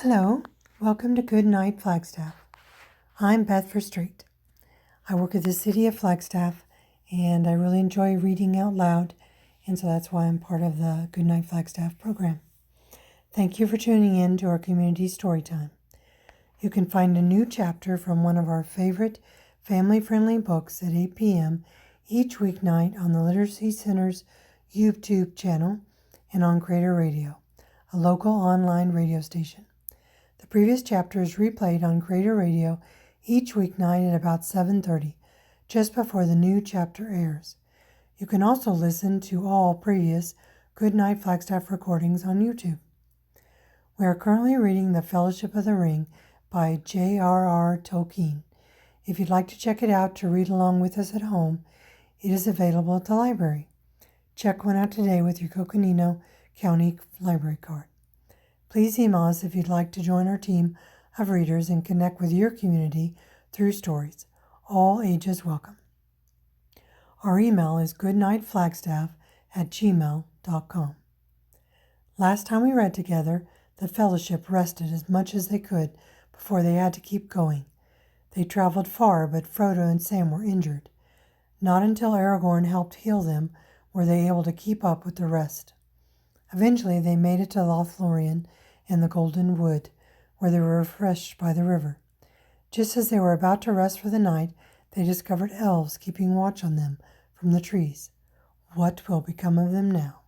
Hello, welcome to Goodnight Flagstaff. I'm Beth Verstraete. I work at the city of Flagstaff and I really enjoy reading out loud, and so that's why I'm part of the Goodnight Flagstaff program. Thank you for tuning in to our community story time. You can find a new chapter from one of our favorite family-friendly books at 8 p.m. each weeknight on the Literacy Center's YouTube channel and on Creator Radio, a local online radio station. The previous chapter is replayed on Creator Radio each weeknight at about 7:30, just before the new chapter airs. You can also listen to all previous Goodnight Flagstaff recordings on YouTube. We are currently reading The Fellowship of the Ring by J.R.R. Tolkein. If you'd like to check it out to read along with us at home, it is available at the library. Check one out today with your Coconino County Library card. Please email us if you'd like to join our team of readers and connect with your community through stories. All ages welcome. Our email is goodnightflagstaff@gmail.com. Last time we read together, the fellowship rested as much as they could before they had to keep going. They traveled far, but Frodo and Sam were injured. Not until Aragorn helped heal them were they able to keep up with the rest. Eventually, they made it to Lothlorien and the Golden Wood, where they were refreshed by the river. Just as they were about to rest for the night, they discovered elves keeping watch on them from the trees. What will become of them now?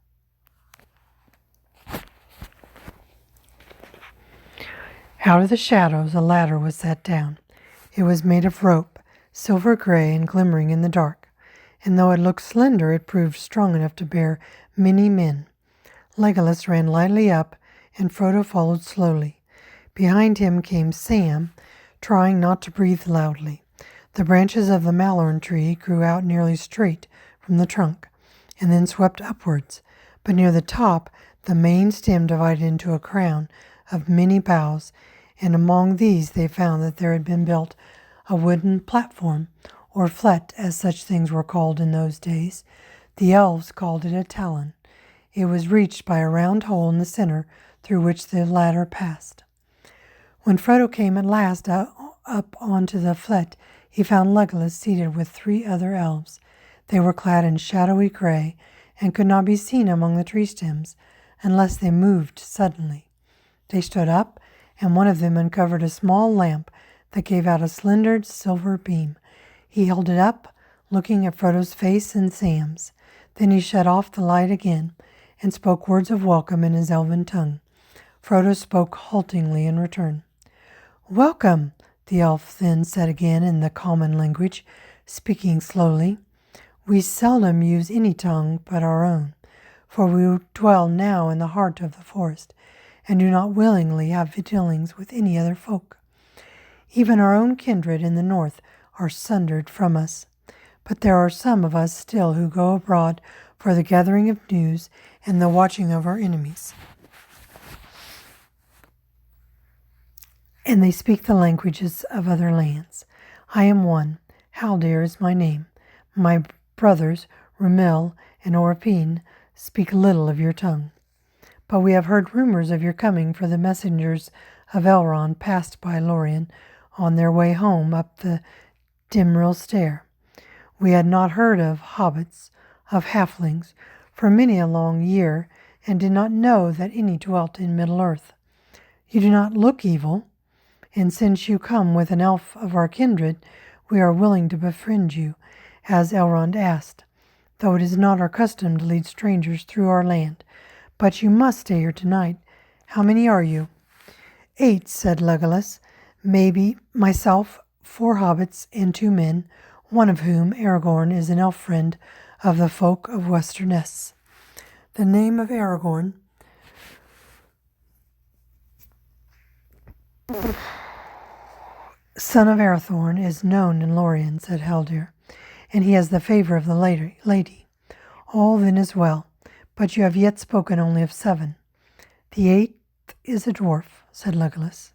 Out of the shadows, a ladder was set down. It was made of rope, silver gray and glimmering in the dark, and though it looked slender, it proved strong enough to bear many men. Legolas ran lightly up, and Frodo followed slowly. Behind him came Sam, trying not to breathe loudly. The branches of the malorn tree grew out nearly straight from the trunk, and then swept upwards, but near the top the main stem divided into a crown of many boughs, and among these they found that there had been built a wooden platform, or flet as such things were called in those days. The elves called it a talon. It was reached by a round hole in the center through which the ladder passed. When Frodo came at last up onto the flet, he found Legolas seated with 3 other elves. They were clad in shadowy gray and could not be seen among the tree stems unless they moved suddenly. They stood up, and one of them uncovered a small lamp that gave out a slender silver beam. He held it up, looking at Frodo's face and Sam's. Then he shut off the light again and spoke words of welcome in his elven tongue. Frodo spoke haltingly in return. "Welcome," the elf then said again in the common language, speaking slowly. "We seldom use any tongue but our own, for we dwell now in the heart of the forest, and do not willingly have dealings with any other folk. Even our own kindred in the north are sundered from us, but there are some of us still who go abroad for the gathering of news and the watching of our enemies. And they speak the languages of other lands. I am one. Haldir is my name. My brothers, Rumil and Orpin, speak little of your tongue. But we have heard rumors of your coming, for the messengers of Elrond passed by Lorien on their way home up the Dimril stair. We had not heard of hobbits, of halflings, for many a long year, and did not know that any dwelt in Middle-earth. You do not look evil, and since you come with an elf of our kindred, we are willing to befriend you, as Elrond asked, though it is not our custom to lead strangers through our land. But you must stay here tonight. How many are you?" 8, said Legolas. "Maybe myself, 4 hobbits, and 2 men, one of whom, Aragorn, is an elf friend of the folk of Westernesse." The name of Aragorn son of Arathorn is known in Lorien, said Haldir, and he has the favor of the lady. All then is well, but you have yet spoken only of 7. The 8th is a dwarf, said Legolas.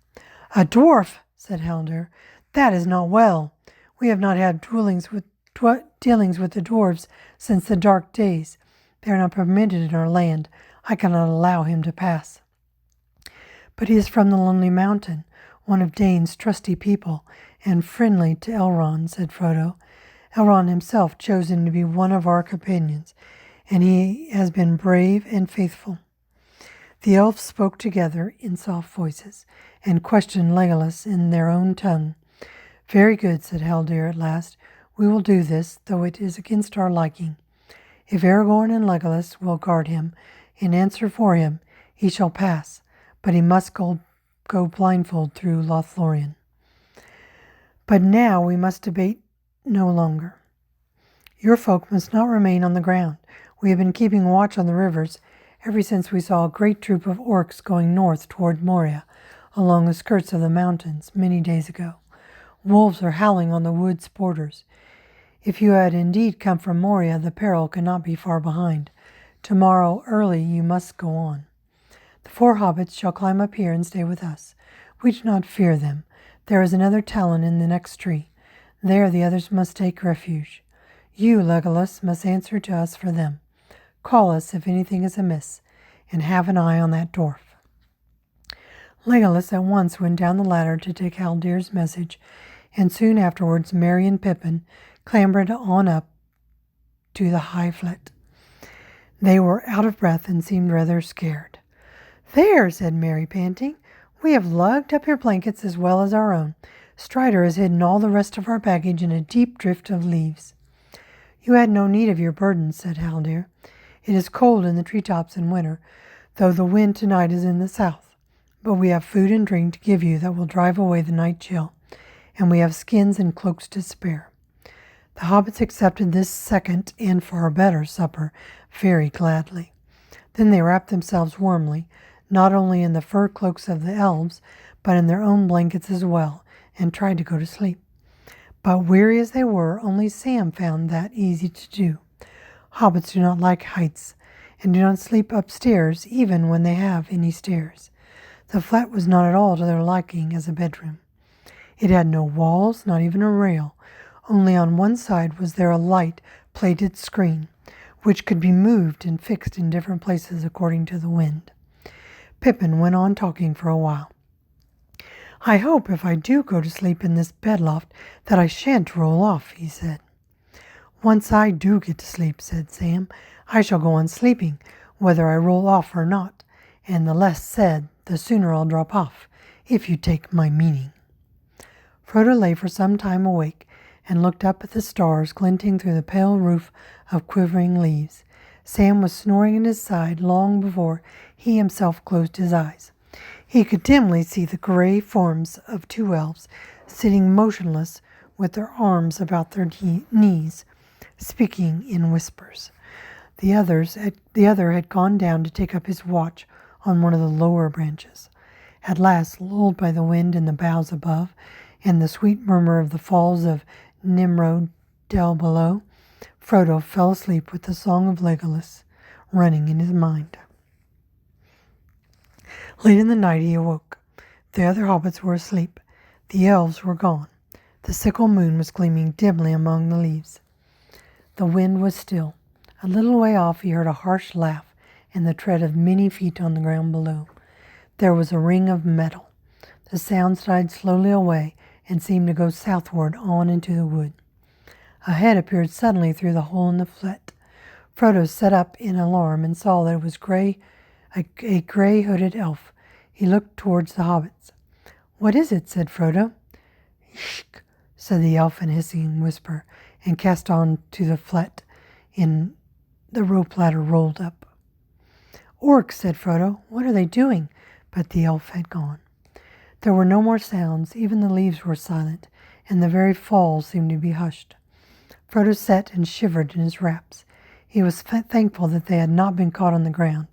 "A dwarf," said Haldir. "That is not well. We have not had dealings with the dwarves since the dark days. They are not permitted in our land. I cannot allow him to pass." But he is from the Lonely Mountain, one of Dane's trusty people, and friendly to Elrond, said Frodo. Elrond himself chose him to be one of our companions, and he has been brave and faithful. The elves spoke together in soft voices, and questioned Legolas in their own tongue. Very good, said Haldir at last. We will do this, though it is against our liking. If Aragorn and Legolas will guard him and answer for him, he shall pass, but he must go blindfold through Lothlorien. But now we must debate no longer. Your folk must not remain on the ground. We have been keeping watch on the rivers ever since we saw a great troop of orcs going north toward Moria, along the skirts of the mountains, many days ago. Wolves are howling on the wood's borders. If you had indeed come from Moria, the peril cannot be far behind. Tomorrow early you must go on. The 4 hobbits shall climb up here and stay with us. We do not fear them. There is another talon in the next tree. There the others must take refuge. You, Legolas, must answer to us for them. Call us if anything is amiss, and have an eye on that dwarf. Legolas at once went down the ladder to take Haldir's message, and soon afterwards Merry and Pippin clambered on up to the high flit. They were out of breath and seemed rather scared. There, said Merry, panting. We have lugged up your blankets as well as our own. Strider has hidden all the rest of our baggage in a deep drift of leaves. You had no need of your burdens, said Haldir. It is cold in the treetops in winter, though the wind tonight is in the south. But we have food and drink to give you that will drive away the night chill, and we have skins and cloaks to spare. The hobbits accepted this second and far better supper very gladly. Then they wrapped themselves warmly, not only in the fur cloaks of the elves, but in their own blankets as well, and tried to go to sleep. But weary as they were, only Sam found that easy to do. Hobbits do not like heights, and do not sleep upstairs even when they have any stairs. The flat was not at all to their liking as a bedroom. It had no walls, not even a rail. Only on one side was there a light-plated screen, which could be moved and fixed in different places according to the wind. Pippin went on talking for a while. I hope if I do go to sleep in this bedloft that I shan't roll off, he said. Once I do get to sleep, said Sam, I shall go on sleeping, whether I roll off or not, and the less said, the sooner I'll drop off, if you take my meaning. Frodo lay for some time awake, and looked up at the stars glinting through the pale roof of quivering leaves. Sam was snoring at his side long before he himself closed his eyes. He could dimly see the gray forms of 2 elves sitting motionless with their arms about their knees, speaking in whispers. The other had gone down to take up his watch on one of the lower branches. At last, lulled by the wind in the boughs above and the sweet murmur of the falls of Nimrod Dell below, Frodo fell asleep with the song of Legolas running in his mind. Late in the night he awoke. The other hobbits were asleep. The elves were gone. The sickle moon was gleaming dimly among the leaves. The wind was still. A little way off he heard a harsh laugh and the tread of many feet on the ground below. There was a ring of metal. The sounds died slowly away and seemed to go southward on into the wood. A head appeared suddenly through the hole in the flit. Frodo sat up in alarm and saw that it was a gray-hooded elf. He looked towards the hobbits. What is it? Said Frodo. Shk, said the elf in a hissing whisper, and cast on to the flit in the rope ladder rolled up. Orcs, said Frodo. What are they doing? But the elf had gone. There were no more sounds. Even the leaves were silent, and the very falls seemed to be hushed. Frodo sat and shivered in his wraps. He was thankful that they had not been caught on the ground,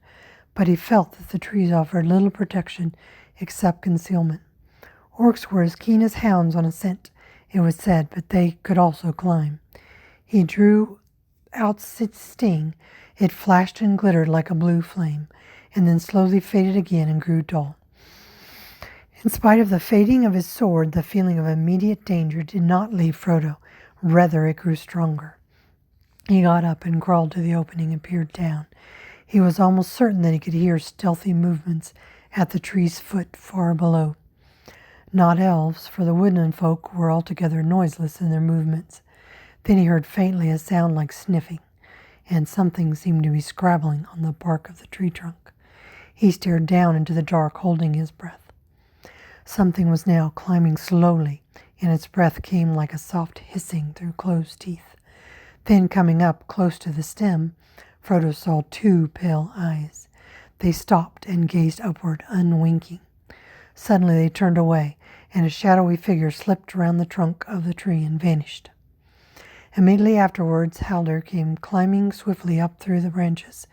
but he felt that the trees offered little protection except concealment. Orcs were as keen as hounds on a scent, it was said, but they could also climb. He drew out its sting. It flashed and glittered like a blue flame, and then slowly faded again and grew dull. In spite of the fading of his sword, the feeling of immediate danger did not leave Frodo. Rather, it grew stronger. He got up and crawled to the opening and peered down. He was almost certain that he could hear stealthy movements at the tree's foot far below. Not elves, for the woodland folk were altogether noiseless in their movements. Then he heard faintly a sound like sniffing, and something seemed to be scrabbling on the bark of the tree trunk. He stared down into the dark, holding his breath. Something was now climbing slowly, and its breath came like a soft hissing through closed teeth. Then, coming up close to the stem, Frodo saw 2 pale eyes. They stopped and gazed upward, unwinking. Suddenly they turned away, and a shadowy figure slipped round the trunk of the tree and vanished. Immediately afterwards, Haldir came climbing swiftly up through the branches.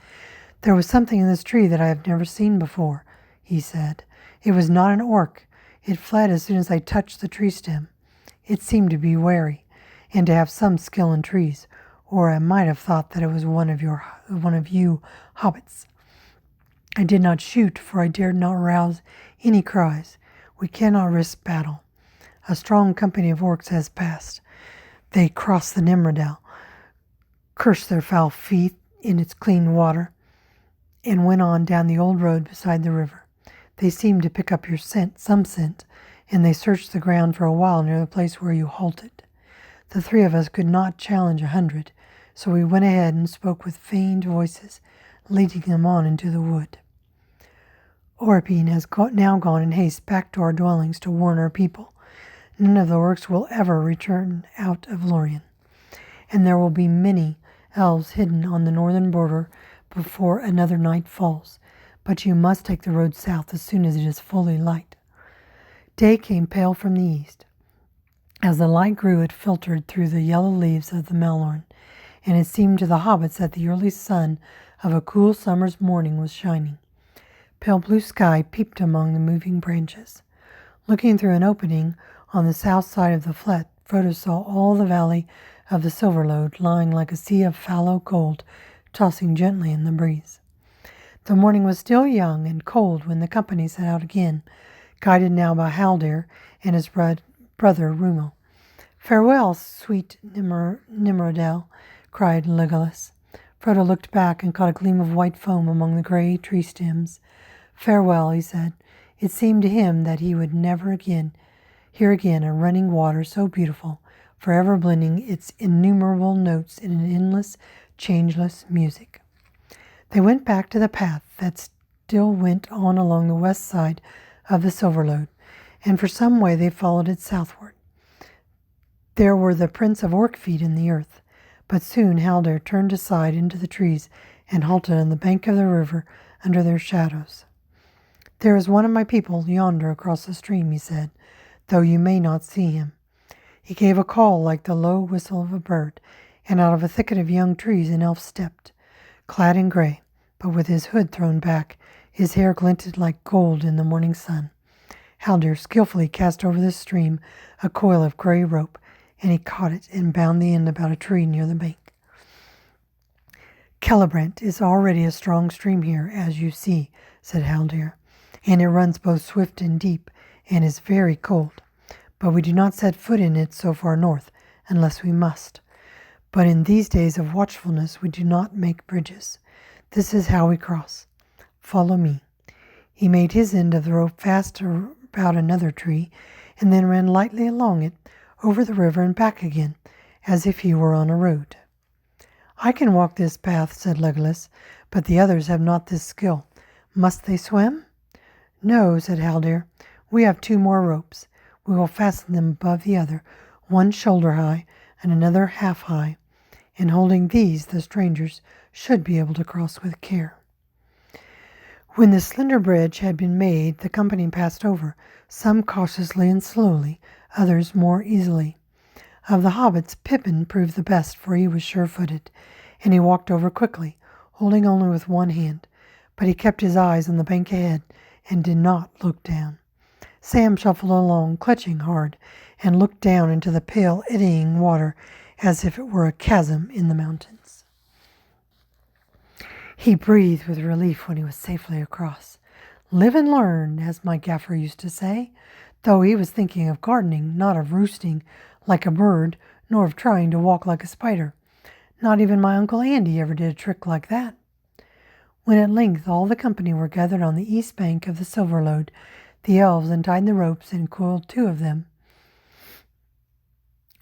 "There was something in this tree that I have never seen before," he said. "It was not an orc. It fled as soon as I touched the tree stem. It seemed to be wary, and to have some skill in trees, or I might have thought that it was one of you hobbits. I did not shoot, for I dared not rouse any cries. We cannot risk battle. A strong company of orcs has passed. They crossed the Nimrodel, cursed their foul feet in its clean water, and went on down the old road beside the river. They seemed to pick up your scent, some scent, and they searched the ground for a while near the place where you halted. The 3 of us could not challenge 100, so we went ahead and spoke with feigned voices, leading them on into the wood. Orpine has now gone in haste back to our dwellings to warn our people. None of the orcs will ever return out of Lorien, and there will be many elves hidden on the northern border before another night falls. But you must take the road south as soon as it is fully light." Day came pale from the east. As the light grew, it filtered through the yellow leaves of the Melorn, and it seemed to the hobbits that the early sun of a cool summer's morning was shining. Pale blue sky peeped among the moving branches. Looking through an opening on the south side of the flat, Frodo saw all the valley of the Silverlode lying like a sea of fallow gold, tossing gently in the breeze. The morning was still young and cold when the company set out again, guided now by Haldir and his brother Rúmil. "Farewell, sweet Nimrodel," cried Legolas. Frodo looked back and caught a gleam of white foam among the gray tree stems. "Farewell," he said. It seemed to him that he would never hear again a running water so beautiful, forever blending its innumerable notes in an endless, changeless music. They went back to the path that still went on along the west side of the Silverlode, and for some way they followed it southward. There were the prints of orc feet in the earth, but soon Haldir turned aside into the trees and halted on the bank of the river under their shadows. "There is one of my people yonder across the stream," he said, "though you may not see him." He gave a call like the low whistle of a bird, and out of a thicket of young trees an elf stepped, clad in gray, but with his hood thrown back. His hair glinted like gold in the morning sun. Haldir skillfully cast over the stream a coil of gray rope, and he caught it and bound the end about a tree near the bank. "Celebrant is already a strong stream here, as you see," said Haldir, "and it runs both swift and deep, and is very cold. But we do not set foot in it so far north, unless we must. But in these days of watchfulness we do not make bridges. This is how we cross. Follow me." He made his end of the rope fast about another tree, and then ran lightly along it, over the river and back again, as if he were on a road. "I can walk this path," said Legolas, "but the others have not this skill. Must they swim?" "No," said Haldir. "We have 2 more ropes. We will fasten them above the other, one shoulder high and another half high, and holding these the strangers should be able to cross with care." When the slender bridge had been made, the company passed over, some cautiously and slowly, others more easily. Of the hobbits, Pippin proved the best, for he was sure-footed, and he walked over quickly, holding only with one hand, but he kept his eyes on the bank ahead and did not look down. Sam shuffled along, clutching hard, and looked down into the pale, eddying water as if it were a chasm in the mountains. He breathed with relief when he was safely across. "Live and learn," as my gaffer used to say, though he was thinking of gardening, not of roosting like a bird, nor of trying to walk like a spider. Not even my Uncle Andy ever did a trick like that. When at length all the company were gathered on the east bank of the Silverlode, the elves untied the ropes and coiled 2 of them.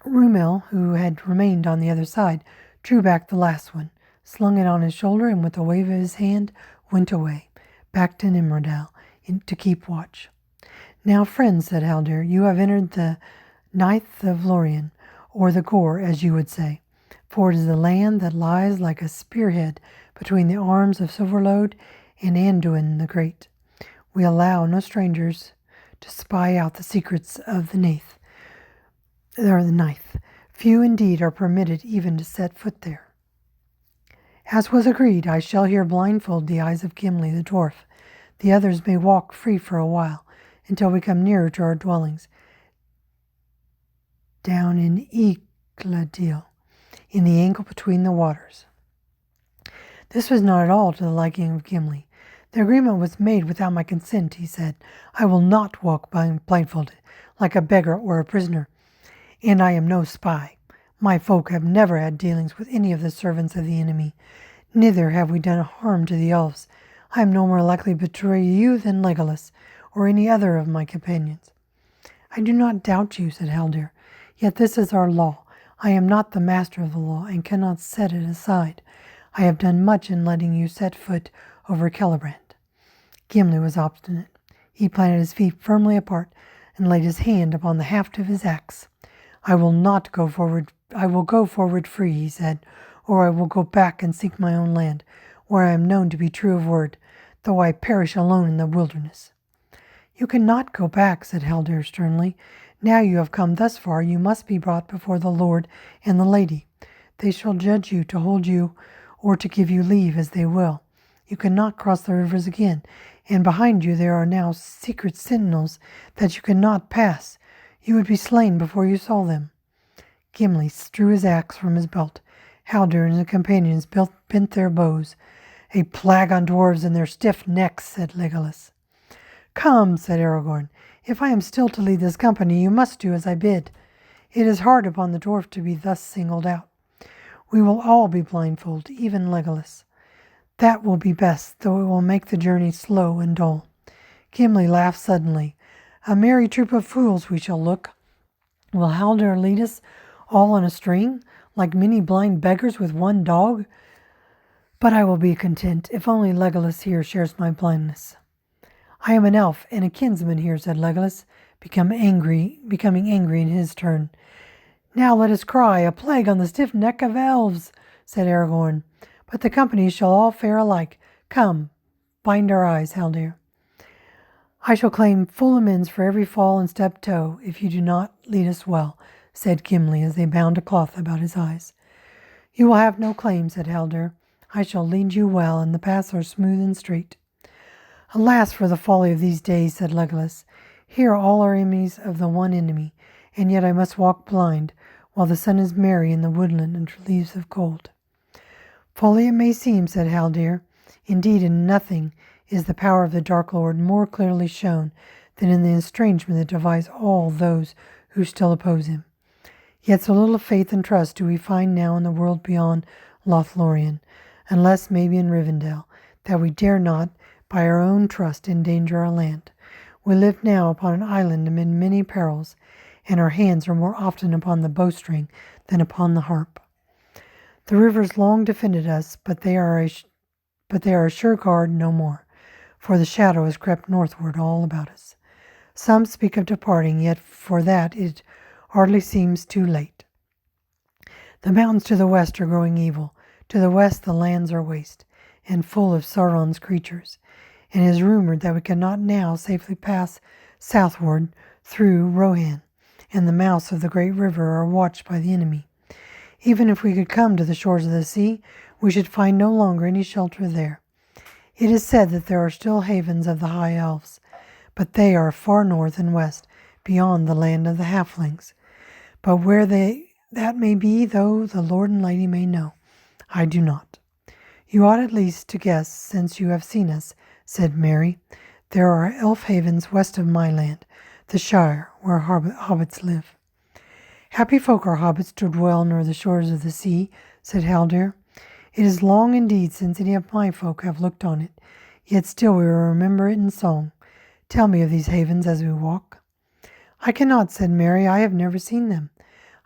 Rumel, who had remained on the other side, drew back the last one, slung it on his shoulder, and with a wave of his hand went away, back to Nimrodal, to keep watch. "Now, friends," said Haldir, "you have entered the ninth of Lorien, or the Gore, as you would say, for it is the land that lies like a spearhead between the arms of Silverlode and Anduin the Great. We allow no strangers to spy out the secrets of the ninth. Few indeed are permitted even to set foot there. As was agreed, I shall here blindfold the eyes of Gimli the dwarf. The others may walk free for a while, until we come nearer to our dwellings, down in Ygladil, in the angle between the waters." This was not at all to the liking of Gimli. "The agreement was made without my consent," he said. "I will not walk blindfolded, like a beggar or a prisoner, and I am no spy. My folk have never had dealings with any of the servants of the enemy. Neither have we done harm to the elves. I am no more likely to betray you than Legolas, or any other of my companions." "I do not doubt you," said Haldir. "Yet this is our law. I am not the master of the law, and cannot set it aside. I have done much in letting you set foot over Celebrand." Gimli was obstinate. He planted his feet firmly apart, and laid his hand upon the haft of his axe. "I will go forward free," he said, "or I will go back and seek my own land, where I am known to be true of word, though I perish alone in the wilderness." "You cannot go back," said Haldir sternly. "Now you have come thus far, you must be brought before the Lord and the Lady. They shall judge you to hold you or to give you leave as they will. You cannot cross the rivers again, and behind you there are now secret sentinels that you cannot pass. You would be slain before you saw them." Gimli drew his axe from his belt. Haldir and his companions bent their bows. "A plague on dwarves and their stiff necks," said Legolas. "Come," said Aragorn. "If I am still to lead this company, you must do as I bid. It is hard upon the dwarf to be thus singled out. We will all be blindfolded, even Legolas. That will be best, though it will make the journey slow and dull." Gimli laughed suddenly. "A merry troop of fools we shall look. Will Haldir lead us all on a string, like many blind beggars with one dog? But I will be content, if only Legolas here shares my blindness." "I am an elf and a kinsman here," said Legolas, becoming angry in his turn. "Now let us cry, 'A plague on the stiff neck of elves,'" said Aragorn. "But the company shall all fare alike. Come, bind our eyes, Haldir." "I shall claim full amends for every fall and stubbed toe, if you do not lead us well," said Gimli, as they bound a cloth about his eyes. "You will have no claim," said Haldir. "I shall lead you well, and the paths are smooth and straight." "Alas for the folly of these days," said Legolas. "Here all are enemies of the one enemy, and yet I must walk blind, while the sun is merry in the woodland and leaves of gold." "Folly it may seem," said Haldir. "Indeed, in nothing is the power of the Dark Lord more clearly shown than in the estrangement that divides all those who still oppose him. Yet so little faith and trust do we find now in the world beyond Lothlorien, unless maybe in Rivendell, that we dare not by our own trust endanger our land. We live now upon an island amid many perils, and our hands are more often upon the bowstring than upon the harp. The rivers long defended us, but they are a sure guard no more, for the shadow has crept northward all about us. Some speak of departing, yet for that it hardly seems too late. The mountains to the west are growing evil. To the west the lands are waste, and full of Sauron's creatures, and it is rumored that we cannot now safely pass southward through Rohan, and the mouths of the great river are watched by the enemy. Even if we could come to the shores of the sea, we should find no longer any shelter there. It is said that there are still havens of the high elves, but they are far north and west, beyond the land of the halflings. But where that may be, though the Lord and Lady may know, I do not. You ought at least to guess, since you have seen us," said Merry. "There are elf havens west of my land, the Shire, where hobbits live." "Happy folk are hobbits to dwell near the shores of the sea," said Haldir. It is long indeed since any of my folk have looked on it, yet still we will remember it in song. Tell me of these havens as we walk." "I cannot," said Mary. "I have never seen them.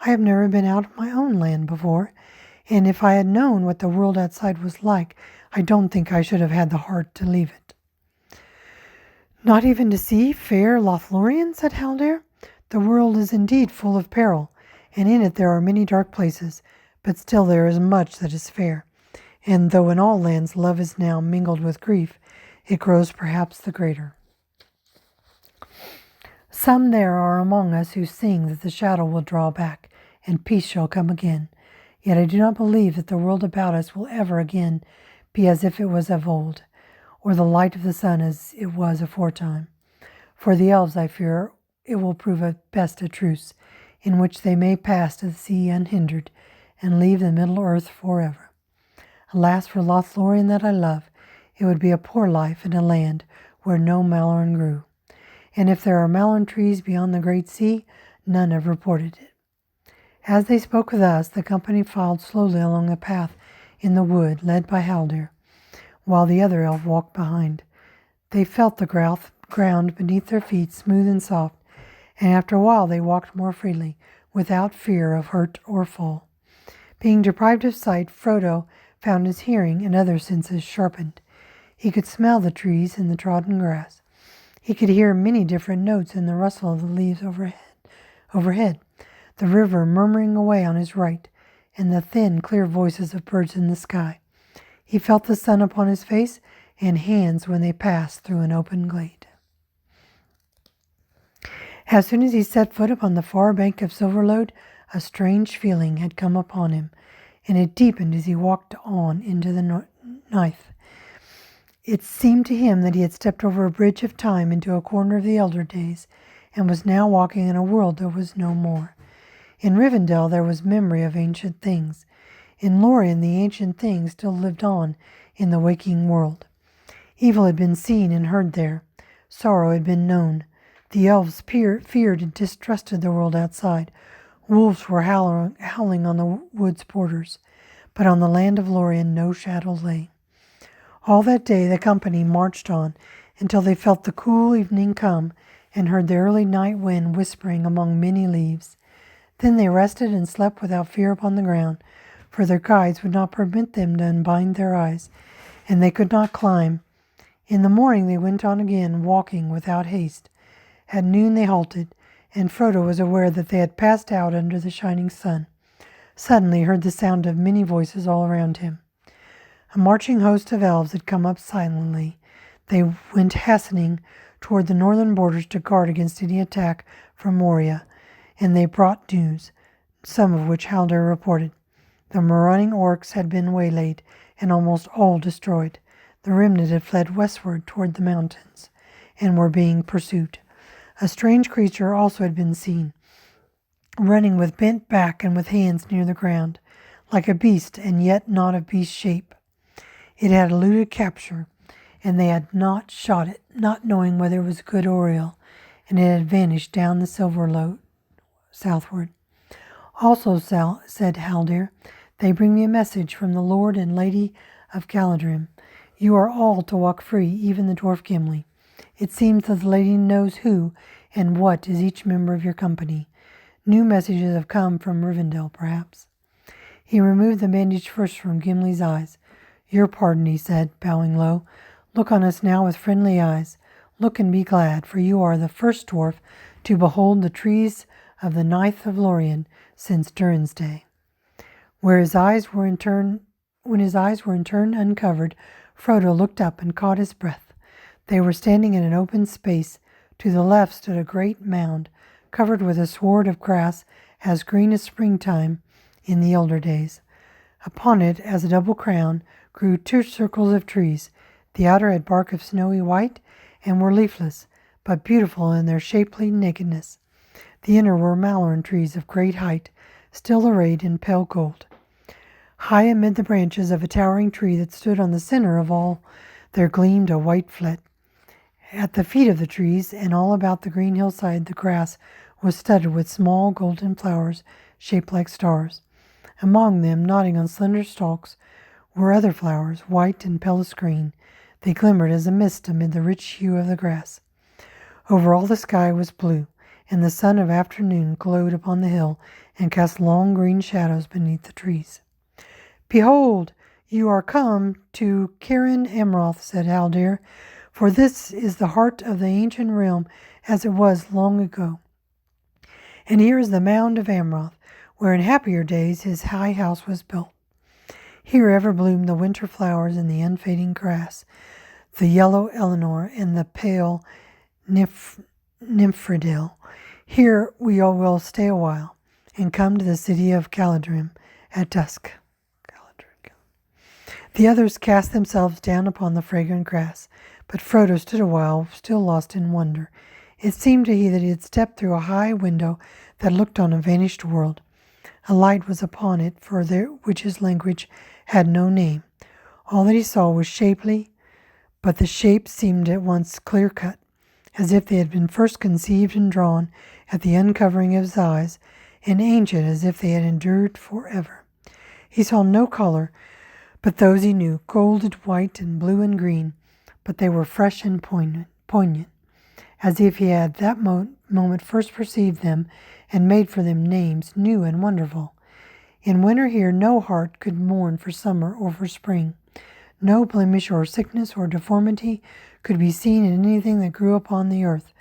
I have never been out of my own land before, and if I had known what the world outside was like, I don't think I should have had the heart to leave it." "Not even to see fair Lothlorien?" said Haldir. "The world is indeed full of peril, and in it there are many dark places, but still there is much that is fair. And though in all lands love is now mingled with grief, it grows perhaps the greater. Some there are among us who sing that the shadow will draw back, and peace shall come again. Yet I do not believe that the world about us will ever again be as if it was of old, or the light of the sun as it was aforetime. For the elves, I fear, it will prove at best a truce, in which they may pass to the sea unhindered, and leave the middle earth forever. Alas, for Lothlorien that I love, it would be a poor life in a land where no malloran grew. And if there are malloran trees beyond the great sea, none have reported it." As they spoke thus, the company filed slowly along a path in the wood, led by Haldir, while the other elf walked behind. They felt the ground beneath their feet smooth and soft, and after a while they walked more freely, without fear of hurt or fall. Being deprived of sight, Frodo found his hearing and other senses sharpened. He could smell the trees and the trodden grass. He could hear many different notes in the rustle of the leaves overhead, the river murmuring away on his right, and the thin, clear voices of birds in the sky. He felt the sun upon his face and hands when they passed through an open glade. As soon as he set foot upon the far bank of Silverlode, a strange feeling had come upon him, and it deepened as he walked on into the Nith. It seemed to him that he had stepped over a bridge of time into a corner of the elder days, and was now walking in a world that was no more. In Rivendell there was memory of ancient things. In Lorien the ancient things still lived on in the waking world. Evil had been seen and heard there. Sorrow had been known. The elves feared and distrusted the world outside. Wolves were howling on the wood's borders, but on the land of Lorien no shadow lay. All that day the company marched on until they felt the cool evening come and heard the early night wind whispering among many leaves. Then they rested and slept without fear upon the ground, for their guides would not permit them to unbind their eyes, and they could not climb. In the morning they went on again, walking without haste. At noon they halted, and Frodo was aware that they had passed out under the shining sun. Suddenly he heard the sound of many voices all around him. A marching host of elves had come up silently. They went hastening toward the northern borders to guard against any attack from Moria, and they brought news, some of which Haldir reported. The marauding orcs had been waylaid and almost all destroyed. The remnant had fled westward toward the mountains and were being pursued. A strange creature also had been seen, running with bent back and with hands near the ground, like a beast and yet not of beast shape. It had eluded capture, and they had not shot it, not knowing whether it was good or ill, and it had vanished down the Silverlode southward. "Also," said Haldir, "they bring me a message from the Lord and Lady of Galadrim. You are all to walk free, even the dwarf Gimli. It seems that the lady knows who and what is each member of your company. New messages have come from Rivendell, perhaps." He removed the bandage first from Gimli's eyes. "Your pardon," he said, bowing low. "Look on us now with friendly eyes. Look and be glad, for you are the first dwarf to behold the trees of the Nith of Lorien since Durin's day." When his eyes were in turn uncovered, Frodo looked up and caught his breath. They were standing in an open space. To the left stood a great mound, covered with a sward of grass as green as springtime in the elder days. Upon it, as a double crown, grew 2 circles of trees. The outer had bark of snowy white and were leafless, but beautiful in their shapely nakedness. The inner were malloran trees of great height, still arrayed in pale gold. High amid the branches of a towering tree that stood on the center of all, there gleamed a white flet. At the feet of the trees and all about the green hillside the grass was studded with small golden flowers shaped like stars. Among them, nodding on slender stalks, were other flowers, white and palest green. They glimmered as a mist amid the rich hue of the grass. Over all the sky was blue, and the sun of afternoon glowed upon the hill and cast long green shadows beneath the trees. "Behold, you are come to Ciaran Amroth," said Haldir, "for this is the heart of the ancient realm as it was long ago. And here is the mound of Amroth, where in happier days his high house was built. Here ever bloomed the winter flowers in the unfading grass, the yellow Eleanor and the pale Nymphadil. Here we all will stay a while, and come to the city of Caladrim at dusk." The others cast themselves down upon the fragrant grass, but Frodo stood a while, still lost in wonder. It seemed to him that he had stepped through a high window that looked on a vanished world. A light was upon it, for their witch's language had no name. All that he saw was shapely, but the shapes seemed at once clear-cut, as if they had been first conceived and drawn at the uncovering of his eyes, and ancient as if they had endured forever. He saw no color, but those he knew, gold and white and blue and green, but they were fresh and poignant, as if he had that moment first perceived them and made for them names new and wonderful. In winter here no heart could mourn for summer or for spring. No blemish or sickness or deformity could be seen in anything that grew upon the earth.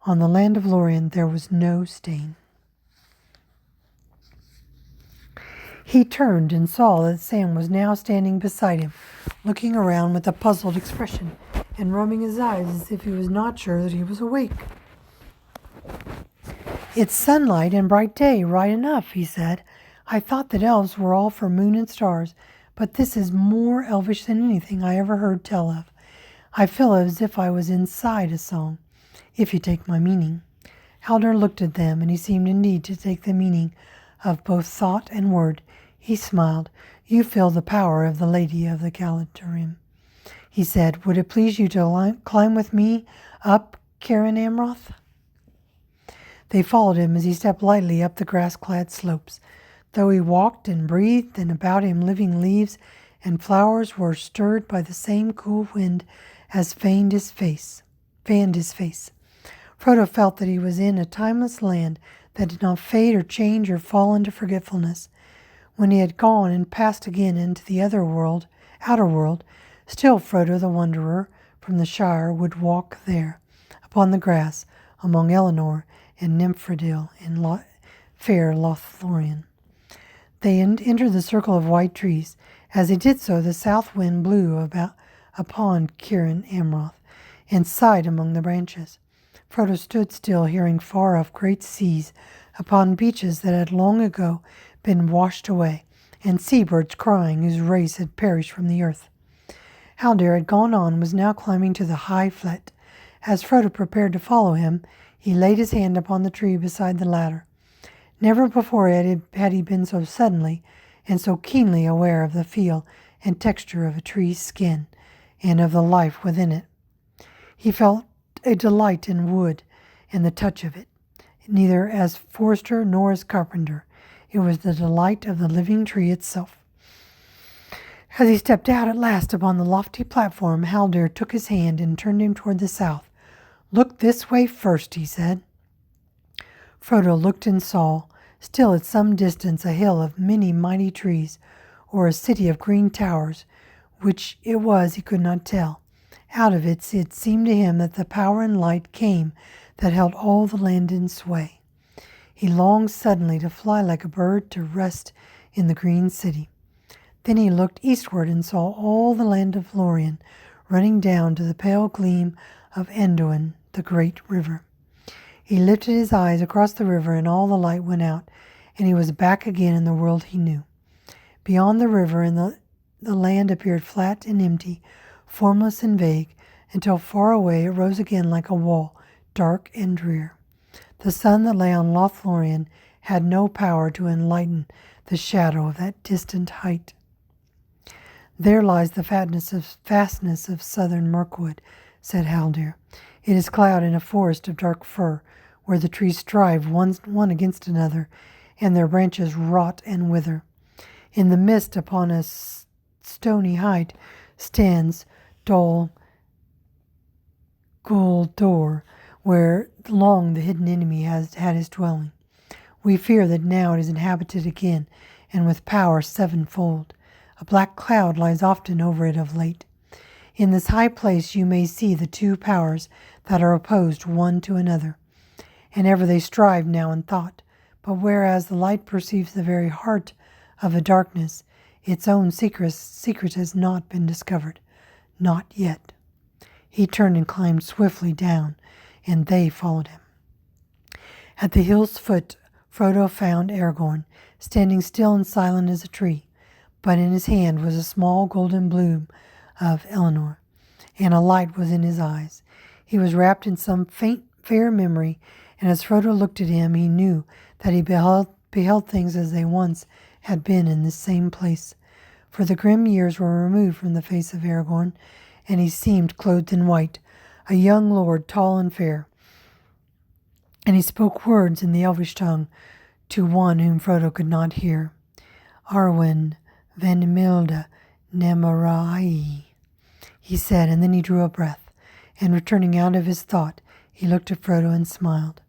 On the land of Lorien there was no stain. He turned and saw that Sam was now standing beside him, looking around with a puzzled expression and rubbing his eyes as if he was not sure that he was awake. "It's sunlight and bright day, right enough," he said. "I thought that elves were all for moon and stars, but this is more elvish than anything I ever heard tell of. I feel as if I was inside a song, if you take my meaning." Haldir looked at them, and he seemed indeed to take the meaning of both thought and word. He smiled. "You feel the power of the Lady of the Caladrim," he said. "Would it please you to climb with me up Ciaran Amroth?" They followed him as he stepped lightly up the grass-clad slopes. Though he walked and breathed, and about him living leaves and flowers were stirred by the same cool wind as fanned his face. Frodo felt that he was in a timeless land that did not fade or change or fall into forgetfulness. When he had gone and passed again into the outer world, still Frodo the Wanderer from the Shire would walk there, upon the grass, among Eleanor and Nymphadil in fair Lothlorien. They entered the circle of white trees. As they did so, the south wind blew upon Ciaran Amroth, and sighed among the branches. Frodo stood still, hearing far off great seas upon beaches that had long ago been washed away, and seabirds crying whose race had perished from the earth. Haldir had gone on and was now climbing to the high flet. As Frodo prepared to follow him, he laid his hand upon the tree beside the ladder. Never before had he been so suddenly and so keenly aware of the feel and texture of a tree's skin, and of the life within it. He felt a delight in wood and the touch of it, neither as forester nor as carpenter. It was the delight of the living tree itself. As he stepped out at last upon the lofty platform, Haldir took his hand and turned him toward the south. "Look this way first," he said. Frodo looked and saw, still at some distance, a hill of many mighty trees, or a city of green towers. Which it was he could not tell. Out of it seemed to him that the power and light came that held all the land in sway. He longed suddenly to fly like a bird to rest in the green city. Then he looked eastward and saw all the land of Lorien running down to the pale gleam of Anduin, the great river. He lifted his eyes across the river, and all the light went out, and he was back again in the world he knew. Beyond the river and the land appeared flat and empty, formless and vague, until far away it rose again like a wall, dark and drear. The sun that lay on Lothlorien had no power to enlighten the shadow of that distant height. "There lies the fastness of southern Mirkwood," said Haldir. "It is cloud in a forest of dark fir, where the trees strive one against another, and their branches rot and wither. In the mist upon a stony height stands Dol Guldur, where long the hidden enemy has had his dwelling. We fear that now it is inhabited again, and with power sevenfold. A black cloud lies often over it of late. In this high place you may see the two powers that are opposed one to another, and ever they strive now in thought. But whereas the light perceives the very heart of the darkness, its own secret has not been discovered, not yet. He turned and climbed swiftly down, and they followed him. At the hill's foot, Frodo found Aragorn, standing still and silent as a tree, but in his hand was a small golden bloom of Elenor, and a light was in his eyes. He was wrapped in some faint, fair memory, and as Frodo looked at him, he knew that he beheld things as they once had been in this same place. For the grim years were removed from the face of Aragorn, and he seemed clothed in white, a young lord, tall and fair. And he spoke words in the Elvish tongue to one whom Frodo could not hear. Arwen Vanimilda Nemarai, he said, and then he drew a breath, and returning out of his thought, he looked at Frodo and smiled.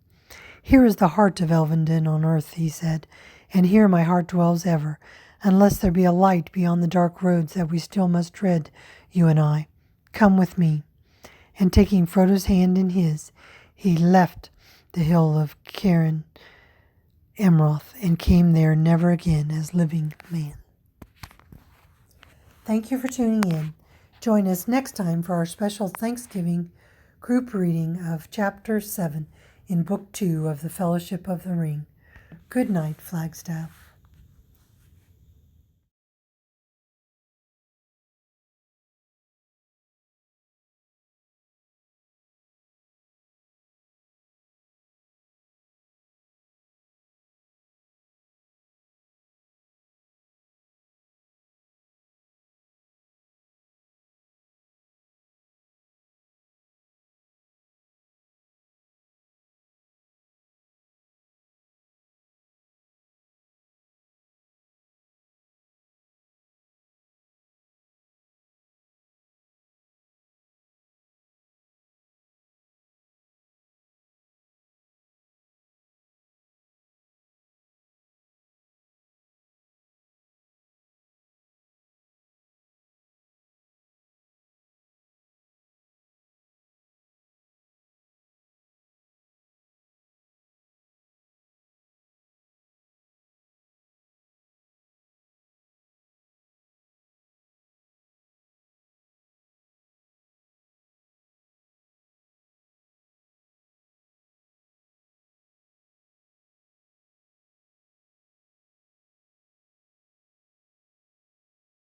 Here is the heart of Elvendin on earth, he said, and here my heart dwells ever, unless there be a light beyond the dark roads that we still must tread, you and I. Come with me. And taking Frodo's hand in his, he left the hill of Cairn Emroth and came there never again as living man. Thank you for tuning in. Join us next time for our special Thanksgiving group reading of Chapter 7 in Book 2 of the Fellowship of the Ring. Good night, Flagstaff.